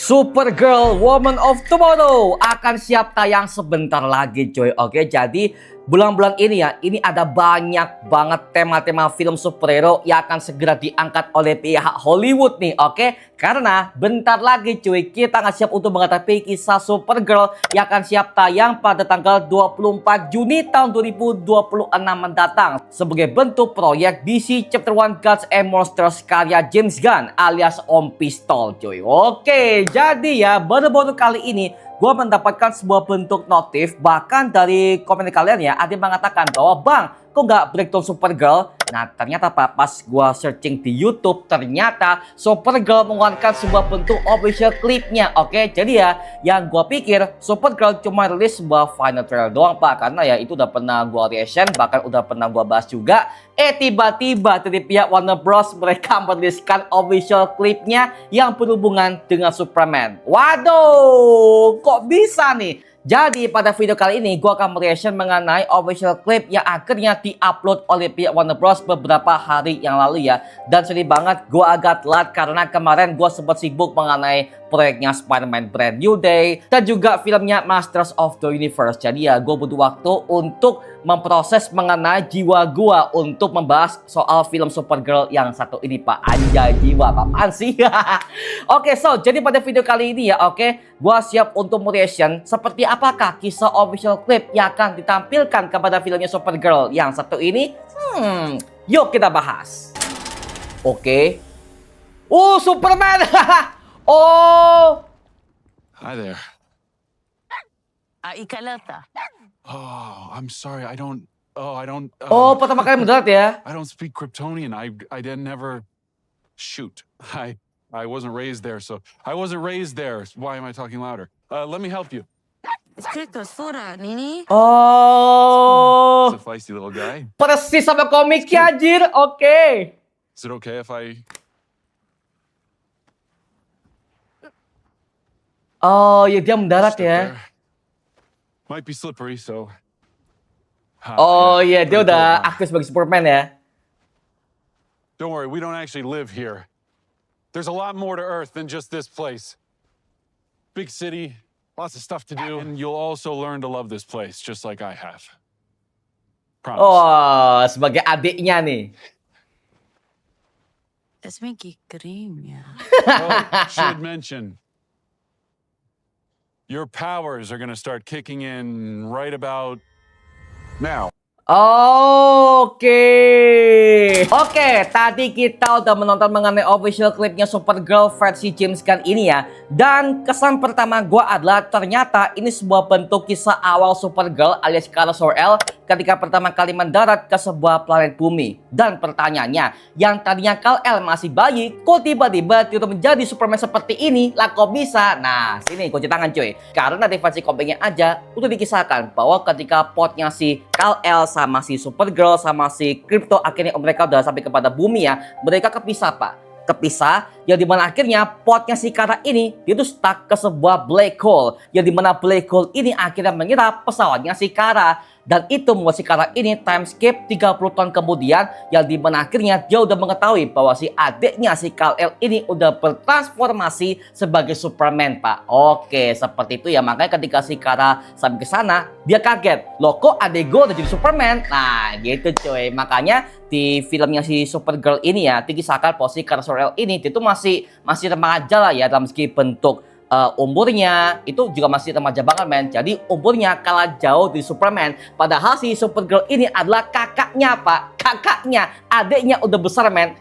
Supergirl Woman of Tomorrow akan siap tayang sebentar lagi coy. Oke, jadi bulan-bulan ini ya, ini ada banyak banget tema-tema film superhero yang akan segera diangkat oleh pihak Hollywood nih, oke? Karena bentar lagi cuy, kita akan siap untuk menghadapi kisah Supergirl yang akan siap tayang pada tanggal 24 Juni tahun 2026 mendatang sebagai bentuk proyek DC Chapter 1 Gods and Monsters karya James Gunn alias Om Pistol cuy. Oke, jadi ya baru-baru kali ini gue mendapatkan sebuah bentuk notif bahkan dari komen kalian ya, ada yang mengatakan bahwa bang, kok nggak breakdown Supergirl? Nah ternyata Pak, pas gue searching di YouTube ternyata Supergirl mengeluarkan sebuah bentuk official clipnya. Oke, jadi ya yang gue pikir Supergirl cuma rilis sebuah final trailer doang Pak, karena ya itu udah pernah gue reaction, bahkan udah pernah gue bahas juga. Tiba-tiba dari pihak Warner Bros mereka meriliskan official clipnya yang berhubungan dengan Superman. Waduh, kok bisa nih? Jadi pada video kali ini gue akan mereaction mengenai official clip yang akhirnya diupload oleh pihak Warner Bros beberapa hari yang lalu ya. Dan sedih banget gue agak telat karena kemarin gue sempat sibuk mengenai proyeknya Spider-Man Brand New Day dan juga filmnya Masters of the Universe. Jadi ya gue butuh waktu untuk memproses mengenai jiwa gue untuk membahas soal film Supergirl yang satu ini Pak. Anjay, jiwa apaan sih? Oke, so jadi pada video kali ini ya, oke, gue siap untuk mereaction seperti apakah kisah official clip yang akan ditampilkan kepada filmnya Supergirl yang satu ini. Yuk kita bahas. Oke. Superman. Oh. Hi there. Ikalata. Oh, I'm sorry. I don't. Pertama kali mendarat ya. I don't speak Kryptonian. I didn't never shoot. I wasn't raised there, so I wasn't raised there. Why am I talking louder? Let me help you. Escrito Sora, Nini. Oh. It's a feisty little guy. Persis sama komiknya anjir. Oke. Is it okay if I? Oh, ya dia mendarat step ya. there? Might be slippery, so. Oh iya, dia pretty udah cool, huh? aktif sebagai Superman ya. Don't worry, we don't actually live here. There's a lot more to Earth than just this place. Big city, lots of stuff to do, and you'll also learn to love this place, just like I have. Promise. Oh, sebagai adiknya nih. Es Mickey Cream ya. Oh, should mention, your powers are gonna start kicking in right about now. Oke, tadi kita udah menonton mengenai official clipnya Supergirl versi James Gunn ini ya. Dan kesan pertama gue adalah ternyata ini sebuah bentuk kisah awal Supergirl alias Kara Zor-El ketika pertama kali mendarat ke sebuah planet bumi. Dan pertanyaannya, yang tadinya Kal-El masih bayi, kok tiba-tiba dia menjadi Superman seperti ini? Lah kok bisa? Nah, sini kunci tangan cuy. Karena di versi komiknya aja udah dikisahkan bahwa ketika potnya si Kal-El sama si Supergirl sama si Krypto akhirnya mereka udah sampai kepada bumi ya, mereka kepisah Pak. Kepisah yang dimana akhirnya potnya si Kara ini dia tuh stuck ke sebuah black hole yang dimana black hole ini akhirnya menyerap pesawatnya si Kara. Dan itu membuat si Kara ini time skip 30 tahun kemudian yang dimana akhirnya dia udah mengetahui bahwa si adiknya si Kal-El ini udah bertransformasi sebagai Superman Pak. Oke, seperti itu ya, makanya ketika si Kara sampai ke sana dia kaget, loh kok adik gue udah jadi Superman? Nah gitu cuy, makanya di filmnya si Supergirl ini ya dikisahkan bahwa si Kara Zor-El ini dia tuh masih remaja lah ya dalam segi bentuk. Umurnya itu juga masih remaja banget men. Jadi umurnya kalah jauh dari Superman. Padahal si Supergirl ini adalah kakaknya Pak. Kakaknya, adiknya udah besar men.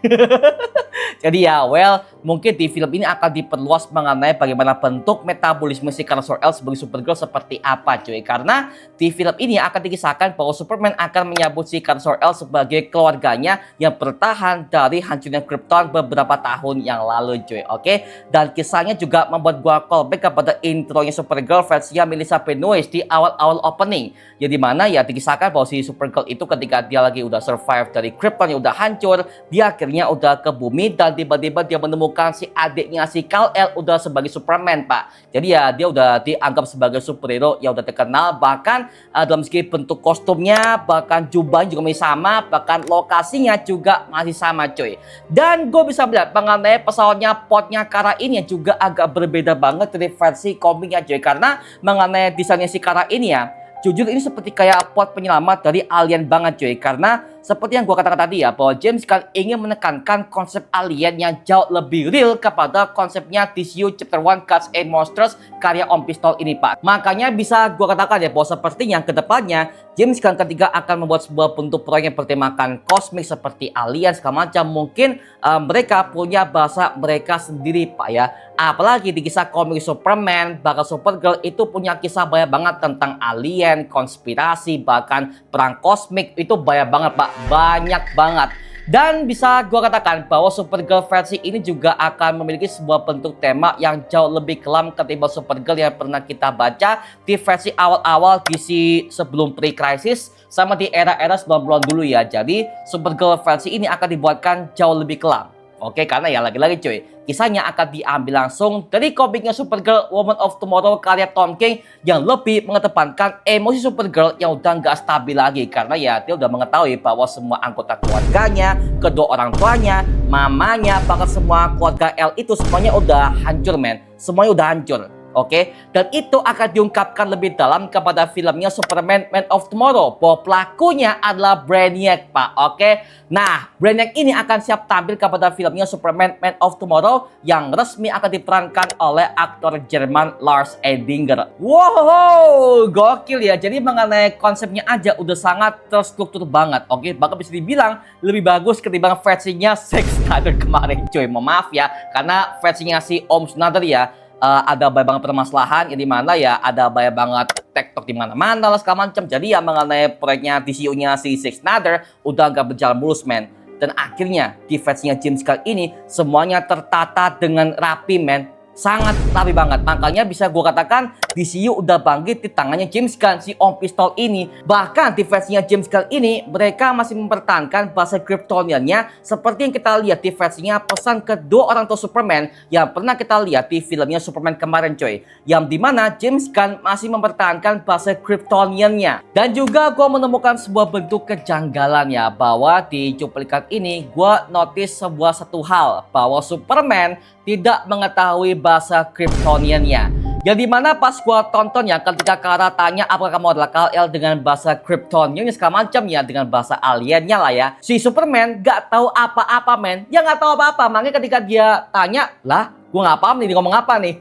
Jadi ya well, mungkin di film ini akan diperluas mengenai bagaimana bentuk metabolisme si Kara Zor-El sebagai Supergirl seperti apa cuy. Karena di film ini akan dikisahkan bahwa Superman akan menyambut si Kara Zor-El sebagai keluarganya yang bertahan dari hancurnya Krypton beberapa tahun yang lalu cuy. Oke, dan kisahnya juga membuat gua callback kepada intronya Supergirl versi Melissa Benoist di awal-awal opening. Ya dimana ya dikisahkan bahwa si Supergirl itu ketika dia lagi udah survive dari Krypton yang udah hancur, dia akhirnya udah ke bumi dan tiba-tiba dia menemukan si adiknya si Kal-El udah sebagai Superman Pak. Jadi ya dia udah dianggap sebagai superhero yang udah terkenal, bahkan dalam segi bentuk kostumnya, bahkan jubahnya juga masih sama, bahkan lokasinya juga masih sama cuy. Dan gue bisa melihat mengenai pesawatnya potnya Kara ini juga agak berbeda banget dari versi komiknya cuy. Karena mengenai desainnya si Kara ini ya, jujur ini seperti kayak pot penyelamat dari alien banget cuy. Karena seperti yang gua katakan tadi ya, bahwa James Gunn ingin menekankan konsep alien yang jauh lebih real kepada konsepnya DCU Chapter 1 Gods and Monsters karya Om Pistol ini Pak. Makanya bisa gua katakan ya bahwa sepertinya kedepannya James Gunn ketiga akan membuat sebuah bentuk proyek yang bertemakan kosmik seperti alien segala macam. Mungkin mereka punya bahasa mereka sendiri Pak ya. Apalagi di kisah komik Superman, bahkan Supergirl itu punya kisah banyak banget tentang alien, konspirasi, bahkan perang kosmik. Itu banyak banget Pak, banyak banget. Dan bisa gue katakan bahwa Supergirl versi ini juga akan memiliki sebuah bentuk tema yang jauh lebih kelam ketimbang Supergirl yang pernah kita baca di versi awal-awal DC sebelum pre-crisis sama di era-era 90-an dulu ya. Jadi Supergirl versi ini akan dibuatkan jauh lebih kelam. Oke, karena ya lagi-lagi cuy, kisahnya akan diambil langsung dari komiknya Supergirl Woman of Tomorrow karya Tom King yang lebih mengedepankan emosi Supergirl yang udah nggak stabil lagi. Karena ya dia udah mengetahui bahwa semua anggota keluarganya, kedua orang tuanya, mamanya, bahkan semua keluarga L itu semuanya udah hancur men. Semuanya udah hancur. Oke, dan itu akan diungkapkan lebih dalam kepada filmnya Superman Man of Tomorrow bahwa pelakunya adalah Brainiac Pak. Oke, nah Brainiac ini akan siap tampil kepada filmnya Superman Man of Tomorrow yang resmi akan diperankan oleh aktor Jerman Lars Eidinger. Wow, gokil ya. Jadi mengenai konsepnya aja udah sangat terstruktur banget. Oke, bahkan bisa dibilang lebih bagus ketimbang versinya Zack Snyder kemarin cuy. Maaf ya, karena versinya si Om Snyder ya ada banyak banget permasalahan yang dimana ya ada banyak banget TikTok di mana-mana lah segala macam. Jadi ya mengenai proyeknya DCU-nya si Zack Snyder udah gak berjalan mulus men. Dan akhirnya di versinya James Gunn ini semuanya tertata dengan rapi men. Sangat rapi banget. Makanya bisa gue katakan DCU udah bangkit di tangannya James Gunn si Om Pistol ini. Bahkan di versinya James Gunn ini mereka masih mempertahankan bahasa Kryptoniannya seperti yang kita lihat di versinya pesan kedua orang tua Superman yang pernah kita lihat di filmnya Superman kemarin coy. Yang dimana James Gunn masih mempertahankan bahasa Kryptoniannya. Dan juga gue menemukan sebuah bentuk kejanggalan ya, bahwa di cuplikan ini gue notice sebuah satu hal, bahwa Superman tidak mengetahui bahasa Kryptoniannya. Yang dimana pas gua tonton ya, ketika Kara tanya apakah kamu adalah Kal-El dengan bahasa Kryptonian segala macam ya, dengan bahasa aliennya lah ya, si Superman gak tahu apa-apa men. Ya gak tahu apa-apa. Makanya ketika dia tanya, lah gua gak paham nih dia ngomong apa nih.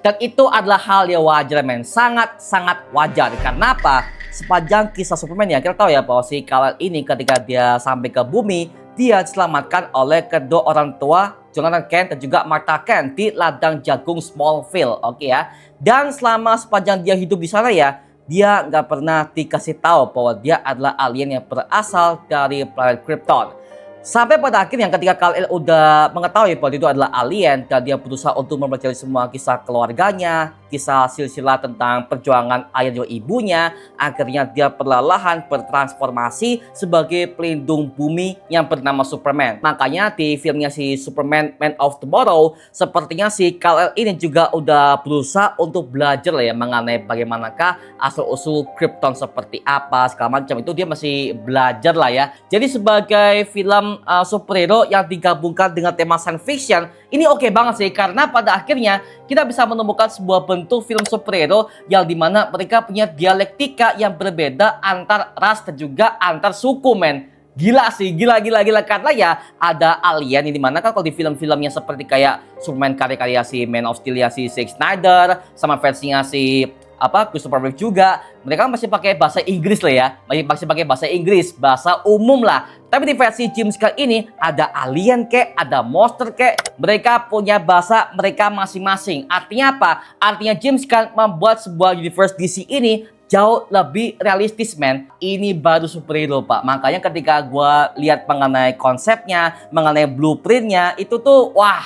Dan itu adalah hal yang wajar men. Sangat-sangat wajar. Karena apa? Sepanjang kisah Superman ya, kita tahu ya bahwa si Kal-El ini ketika dia sampai ke bumi, dia diselamatkan oleh kedua orang tua Jonathan Kent dan juga Martha Kent di ladang jagung Smallville, oke ya. Dan selama sepanjang dia hidup di sana ya, dia nggak pernah dikasih tahu bahwa dia adalah alien yang berasal dari planet Krypton. Sampai pada akhirnya ketika Kal-El udah mengetahui bahwa itu adalah alien dan dia berusaha untuk mempelajari semua kisah keluarganya, kisah silsilah tentang perjuangan ayah dan ibunya, akhirnya dia perlahan bertransformasi sebagai pelindung bumi yang bernama Superman. Makanya di filmnya si Superman Man of Tomorrow, sepertinya si Kal-El ini juga udah berusaha untuk belajar lah ya mengenai bagaimanakah asal-usul Krypton seperti apa segala macam. Itu dia masih belajar lah ya. Jadi sebagai film superhero yang digabungkan dengan tema science fiction, ini oke banget sih, karena pada akhirnya kita bisa menemukan sebuah bentuk film superhero yang dimana mereka punya dialektika yang berbeda antar ras dan juga antar suku men. Gila sih, gila. Karena ya ada alien yang dimana kan kalau di film-filmnya seperti kayak Superman karya-karya si Man of Steel ya si Zack Snyder, sama versinya si Christopher Reeve juga, mereka masih pakai bahasa Inggris lah ya, masih pakai bahasa Inggris, bahasa umum lah. Tapi di versi James Gunn ini ada alien kek, ada monster kek, mereka punya bahasa mereka masing-masing. Artinya apa? Artinya James Gunn membuat sebuah universe DC ini jauh lebih realistis men. Ini baru superhero pak. Makanya ketika gue lihat mengenai konsepnya, mengenai blueprintnya, itu tuh wah,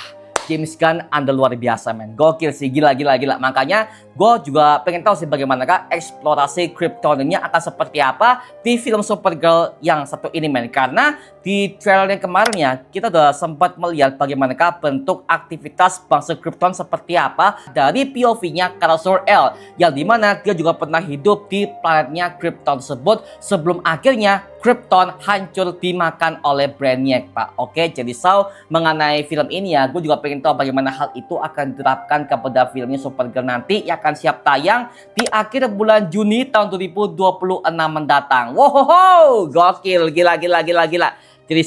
James Gunn anda luar biasa men. Gokil sih, gila. Makanya gue juga pengen tahu sih bagaimanakah eksplorasi Kryptoniannya akan seperti apa di film Supergirl yang satu ini men. Karena di trailer yang kemarin ya, kita udah sempat melihat bagaimanakah bentuk aktivitas bangsa Krypton seperti apa dari POV-nya Kara Zor-El, yang dimana dia juga pernah hidup di planetnya Krypton tersebut sebelum akhirnya Krypton hancur dimakan oleh Brainiac, Pak. Oke, jadi mengenai film ini ya, gue juga pengen tahu bagaimana hal itu akan diterapkan kepada filmnya Supergirl nanti yang akan siap tayang di akhir bulan Juni tahun 2026 mendatang. Wow, gokil, gila. Jadi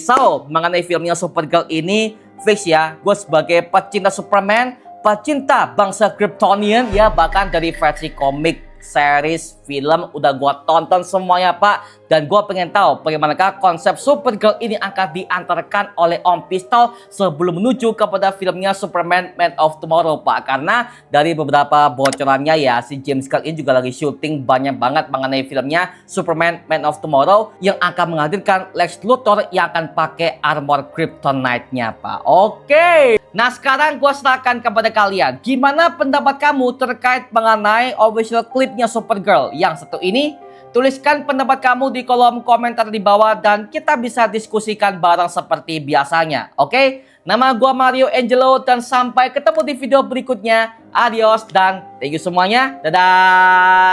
mengenai filmnya Supergirl ini, fix ya, gue sebagai pecinta Superman, pecinta bangsa Kryptonian ya, bahkan dari versi komik, series, film udah gua tonton semuanya, Pak. Dan gua pengen tahu bagaimanakah konsep Supergirl ini akan diantarkan oleh Om Pistol sebelum menuju kepada filmnya Superman Man of Tomorrow, Pak. Karena dari beberapa bocorannya ya, si James Gunn ini juga lagi syuting banyak banget mengenai filmnya Superman Man of Tomorrow yang akan menghadirkan Lex Luthor yang akan pakai armor Kryptonite-nya, Pak. Oke. Nah, sekarang gua serahkan kepada kalian. Gimana pendapat kamu terkait mengenai official clipnya Supergirl yang satu ini? Tuliskan pendapat kamu di kolom komentar di bawah dan kita bisa diskusikan bareng seperti biasanya. Oke? Nama gua Mario Angelo dan sampai ketemu di video berikutnya. Adios dan thank you semuanya. Dadah!